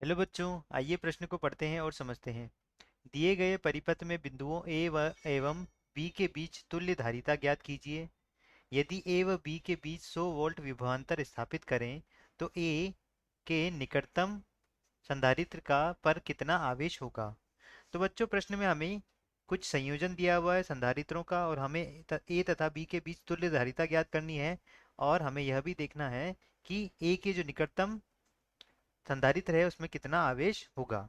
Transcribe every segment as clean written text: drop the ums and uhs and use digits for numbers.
Hello बच्चों, आइए प्रश्न को पढ़ते हैं और समझते हैं। दिए गए परिपथ में बिंदुओं ए व एवं बी के बीच तुल्य धारिता ज्ञात कीजिए। यदि ए व बी के बीच 100 वोल्ट विभवांतर स्थापित करें तो ए के निकटतम संधारित्र का पर कितना आवेश होगा। तो बच्चों, प्रश्न में हमें कुछ संयोजन दिया हुआ है संधारित्रों का और हमें ए तथा बी के बीच तुल्य धारिता ज्ञात करनी है। और हमें यह भी देखना है कि ए के जो निकटतम संधारित्र है उसमें कितना आवेश होगा।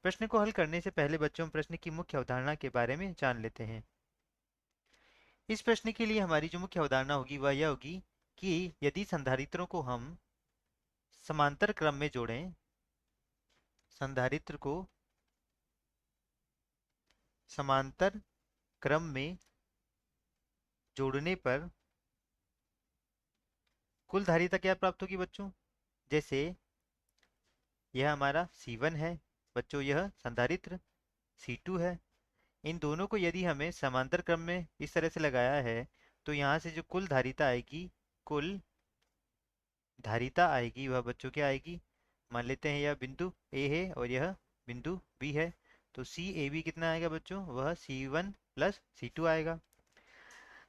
प्रश्न को हल करने से पहले बच्चों प्रश्न की मुख्य अवधारणा के बारे में जान लेते हैं। इस प्रश्न के लिए हमारी जो मुख्य अवधारणा होगी वह यह होगी कि यदि संधारित्रों को हम समांतर क्रम में जोड़ें, संधारित्र को समांतर क्रम में जोड़ने पर कुल धारिता क्या प्राप्त होगी बच्चों। जैसे यह हमारा C1 है बच्चों, यह संधारित्र C2 है। इन दोनों को यदि हमें समांतर क्रम में इस तरह से लगाया है तो यहाँ से जो कुल धारिता आएगी, कुल धारिता आएगी वह बच्चों क्या आएगी। मान लेते हैं यह बिंदु ए है और यह बिंदु बी है, तो सी ए बी कितना आएगा बच्चों, वह C1 प्लस C2 आएगा।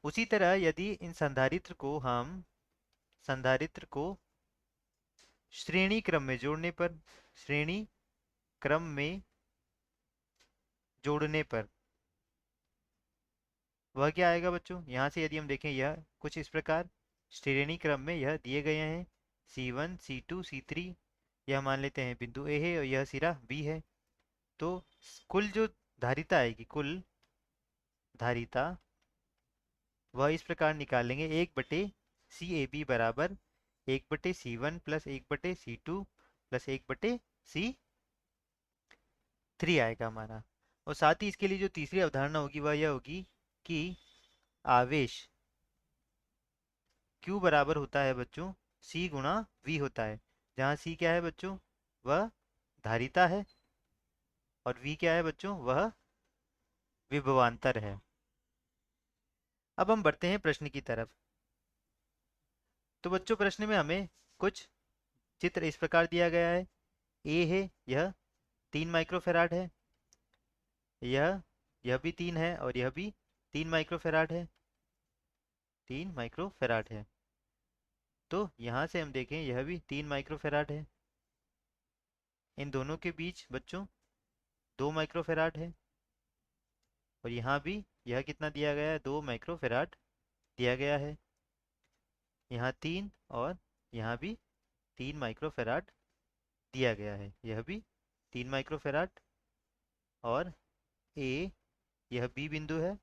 उसी तरह यदि इन संधारित्र को श्रेणी क्रम में जोड़ने पर, श्रेणी क्रम में जोड़ने पर वह क्या आएगा बच्चों। यहाँ से यदि हम देखें यह कुछ इस प्रकार श्रेणी क्रम में यह दिए गए हैं C1 C2 C3। यह मान लेते हैं बिंदु ए है और यह सिरा बी है। तो कुल जो धारिता आएगी, कुल धारिता वह इस प्रकार निकालेंगे, 1/CAB बराबर 1/C1 plus 1/C2 plus 1/C3 आएगा हमारा। और साथ ही इसके लिए जो तीसरी अवधारणा होगी वह यह होगी कि आवेश Q बराबर होता है बच्चों C गुणा V होता है, जहाँ C क्या है बच्चों, वह धारिता है और V क्या है बच्चों, वह विभवांतर है। अब हम बढ़ते हैं प्रश्न की तरफ। तो बच्चों, प्रश्न में हमें कुछ चित्र इस प्रकार दिया गया है। ए है, यह 3 माइक्रोफेराड है, यह भी 3 है और यह भी 3 माइक्रोफेराड है, 3 माइक्रोफेराड है। तो यहाँ से हम देखें यह भी 3 माइक्रोफेराड है। इन दोनों के बीच बच्चों 2 माइक्रोफेराड है और यहाँ भी यह कितना दिया गया है, 2 माइक्रोफेराड दिया गया है। यहाँ 3 और यहाँ भी 3 माइक्रोफेराड दिया गया है, यह भी 3 माइक्रोफेराड। और ए, यह बी बिंदु है,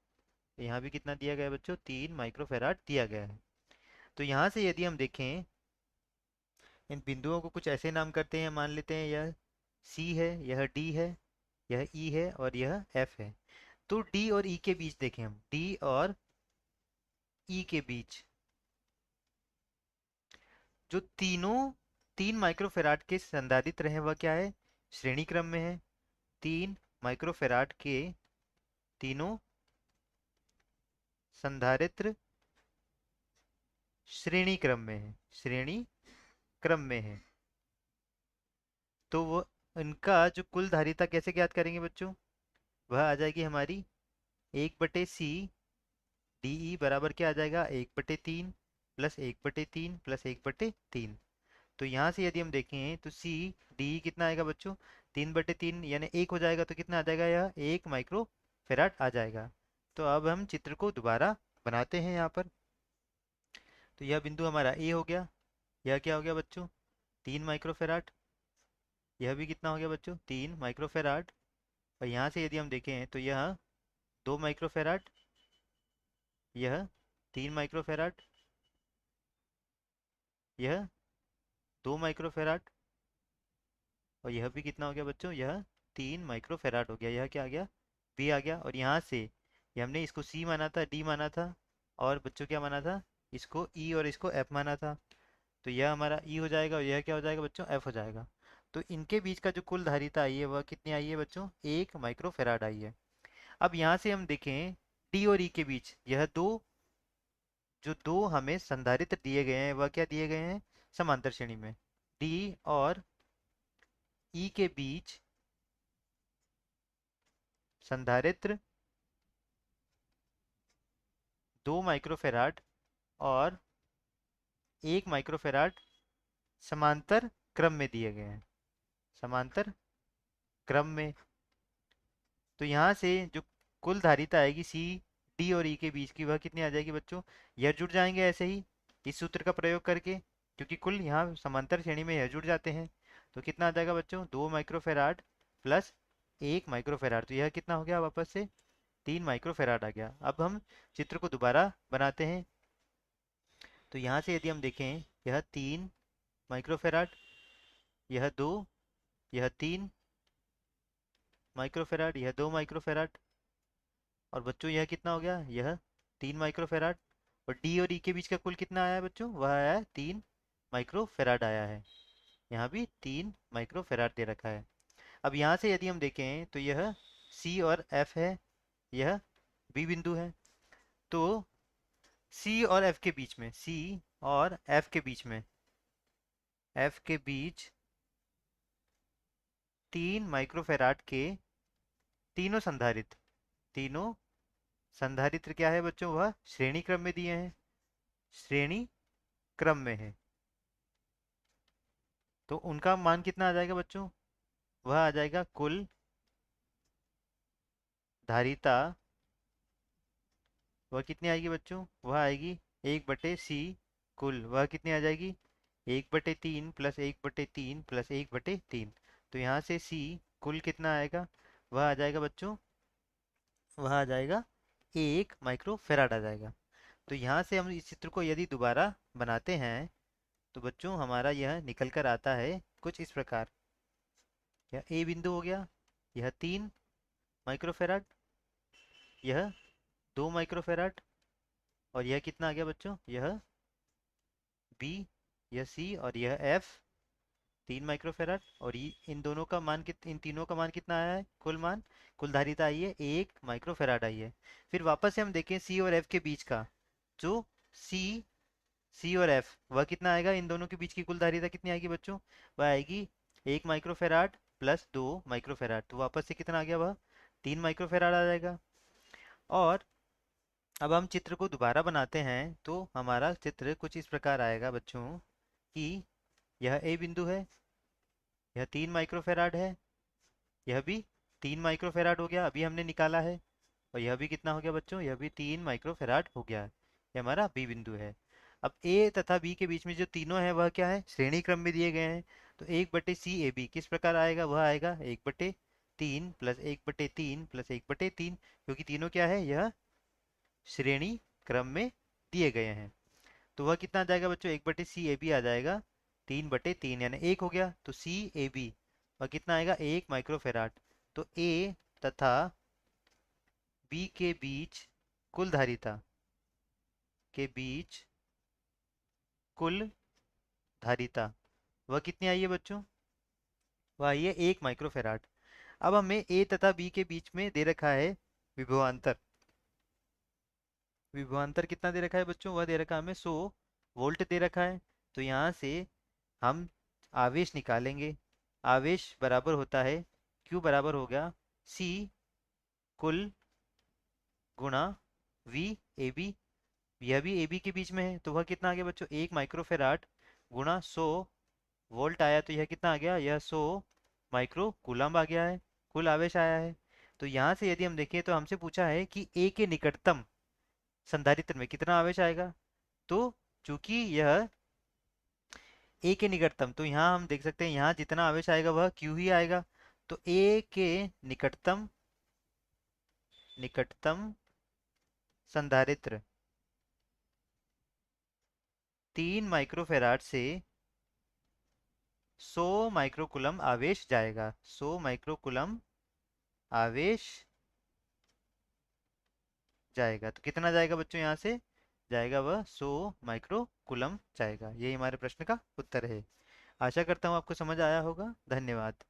यहाँ भी कितना दिया गया है बच्चों, 3 माइक्रोफेराड दिया गया है। तो यहाँ से यदि हम देखें इन बिंदुओं को कुछ ऐसे नाम करते हैं, मान लेते हैं यह सी है, यह डी है, यह ई है और यह एफ है। तो डी और ई के बीच देखें, हम डी और ई के बीच जो तीनों 3 माइक्रोफेराड के संधारित्र हैं वह क्या है, श्रेणी क्रम में है। 3 माइक्रोफेराड के तीनों संधारित्र श्रेणी क्रम में है, श्रेणी क्रम में है। तो वो इनका जो कुल धारिता कैसे ज्ञात करेंगे बच्चों, वह आ जाएगी हमारी 1/C बराबर क्या आ जाएगा, 1/3 प्लस 1/3 प्लस 1/3। तो यहाँ से यदि हम देखें तो डी कितना आएगा बच्चों, 3/3 यानी 1 हो जाएगा, तो कितना आ जाएगा, यह 1 माइक्रोफेराड आ जाएगा। तो अब हम चित्र को दोबारा बनाते हैं यहाँ पर। तो यह बिंदु हमारा ए हो गया, यह क्या हो गया बच्चों, 3 माइक्रोफेराड। यह भी कितना हो गया बच्चों, 3 माइक्रोफेराड। और यहाँ से यदि हम देखें तो यह 2 माइक्रोफेराड, यह 3 माइक्रोफेराड, यह 2 माइक्रोफेराड और यह भी कितना हो गया बच्चों, यह 3 माइक्रोफेराड हो गया। यह क्या आ गया, बी आ गया। और यहाँ से ये हमने इसको सी माना था, डी माना था और बच्चों क्या माना था, इसको ई और इसको एफ माना था। तो यह हमारा ई हो जाएगा और यह क्या हो जाएगा बच्चों, एफ हो जाएगा। तो इनके बीच का जो कुल धारिता आई है वह कितनी आई है बच्चों, 1 माइक्रोफेराड आई है। अब यहाँ से हम देखें डी और ई के बीच यह दो हमें संधारित्र दिए गए हैं वह क्या दिए गए हैं, समांतर श्रेणी में। डी और ई के बीच संधारित्र 2 माइक्रोफेराड और 1 माइक्रोफेराड समांतर क्रम में दिए गए हैं, समांतर क्रम में। तो यहाँ से जो कुल धारिता आएगी सी डी और ई के बीच की, वह कितनी आ जाएगी बच्चों? यह जुड़ जाएंगे ऐसे ही इस सूत्र का प्रयोग करके, क्योंकि कुल यहाँ समांतर श्रेणी में यह जुड़ जाते हैं। तो कितना आ जाएगा बच्चों? 2 माइक्रोफेराड प्लस 1 माइक्रोफेराड, तो यह कितना हो गया वापस से? 3 माइक्रोफेराड आ गया। अब हम चित्र को दोबारा बनाते हैं। तो यहाँ से यदि हम देखें, यह 3 माइक्रोफेराड, यह 2, यह 3 माइक्रोफेराड, यह 2 माइक्रोफेराड, और बच्चों यह कितना हो गया? यह 3 माइक्रोफेराड। और डी और ई के बीच का कुल कितना आया है बच्चों? वह आया है 3 माइक्रोफेराड आया है। यहाँ भी 3 माइक्रोफेराड दे रखा है। अब यहाँ से यदि हम देखें तो यह सी और एफ है, यह बी बिंदु है। तो सी और एफ के बीच में, सी और एफ के बीच में, एफ के बीच 3 माइक्रोफेराड के तीनों संधारित्र, तीनों संधारित्र क्या है बच्चों? वह श्रेणी क्रम में दिए हैं, श्रेणी क्रम में है। तो उनका मान कितना आ जाएगा बच्चों? वह आ जाएगा कुल धारिता, वह कितनी आएगी बच्चों? वह आएगी 1/c कुल, वह कितनी आ जाएगी? 1/3 प्लस 1/3 प्लस 1/3। तो यहाँ से c कुल कितना आएगा? वह आ जाएगा बच्चों, वह आ जाएगा 1 माइक्रोफेराड आ जाएगा। तो यहाँ से हम इस चित्र को यदि दोबारा बनाते हैं तो बच्चों हमारा यह निकल कर आता है कुछ इस प्रकार। यह ए बिंदु हो गया, यह 3 माइक्रोफेराड, यह 2 माइक्रोफेराड, और यह कितना आ गया बच्चों? यह बी, यह सी और यह एफ, 3 माइक्रोफेराड। और ये इन दोनों का मान इन तीनों का मान कितना आया है? कुल मान, कुल धारिता आई है 1 माइक्रोफेराड आई है। फिर वापस से हम देखें सी और एफ के बीच का, जो सी सी और एफ, वह कितना आएगा? इन दोनों के बीच की कुल धारिता कितनी आएगी बच्चों? वह आएगी 1 माइक्रोफेराड प्लस 2 माइक्रोफेराड। तो वापस से कितना आ गया? वह 3 माइक्रोफेराड आ जाएगा। और अब हम चित्र को दोबारा बनाते हैं तो हमारा चित्र कुछ इस प्रकार आएगा बच्चों कि यह ए बिंदु है, यह 3 माइक्रोफेराड है, यह भी 3 माइक्रोफेराड हो गया, अभी हमने निकाला है। और यह भी कितना हो गया बच्चों? यह भी 3 माइक्रोफेराड हो गया। यह हमारा बी बिंदु है। अब ए तथा बी के बीच में जो तीनों है वह क्या है? श्रेणी क्रम में दिए गए हैं। तो 1/c AB किस प्रकार आएगा? वह आएगा 1/3 प्लस 1/3 प्लस 1/3, क्योंकि तीनों क्या है? यह श्रेणी क्रम में दिए गए हैं। तो वह कितना आ जाएगा बच्चों? 1/c AB आ जाएगा 3/3, यानी 1 हो गया। तो CAB वह कितना आएगा? 1 माइक्रोफेराड। तो ए तथा बी के बीच कुल धारिता, के बीच कुल धारिता, वह कितनी आई है बच्चों? वह आई है 1 माइक्रोफेराड। अब हमें ए तथा बी के बीच में दे रखा है विभवांतर। विभवांतर कितना दे रखा है बच्चों? वह दे रखा है हमें 100 वोल्ट दे रखा है। तो यहाँ से हम आवेश निकालेंगे। आवेश बराबर होता है, Q बराबर होगा C कुल गुणा V AB। यह भी AB के बीच में है, तो वह कितना आ गया बच्चों? 1 माइक्रोफेराड गुणा 100 वोल्ट आया, तो यह कितना आ गया? यह 100 माइक्रो कूलम्ब आ गया है, कुल आवेश आया है। तो यहाँ से यदि हम देखें तो हमसे पूछा है कि A के निकटतम संधारित्र में कितना आवेश आएगा। तो चूंकि यह ए के निकटतम, तो यहाँ हम देख सकते हैं यहाँ जितना आवेश आएगा वह क्यू ही आएगा। तो ए के निकटतम, निकटतम संधारित्र 3 माइक्रोफेराड से 100 माइक्रोकुलम आवेश जाएगा, 100 माइक्रोकुलम आवेश जाएगा। तो कितना जाएगा बच्चों? यहाँ से जाएगा वह 100 माइक्रोकुलम जाएगा। यही हमारे प्रश्न का उत्तर है। आशा करता हूँ आपको समझ आया होगा। धन्यवाद।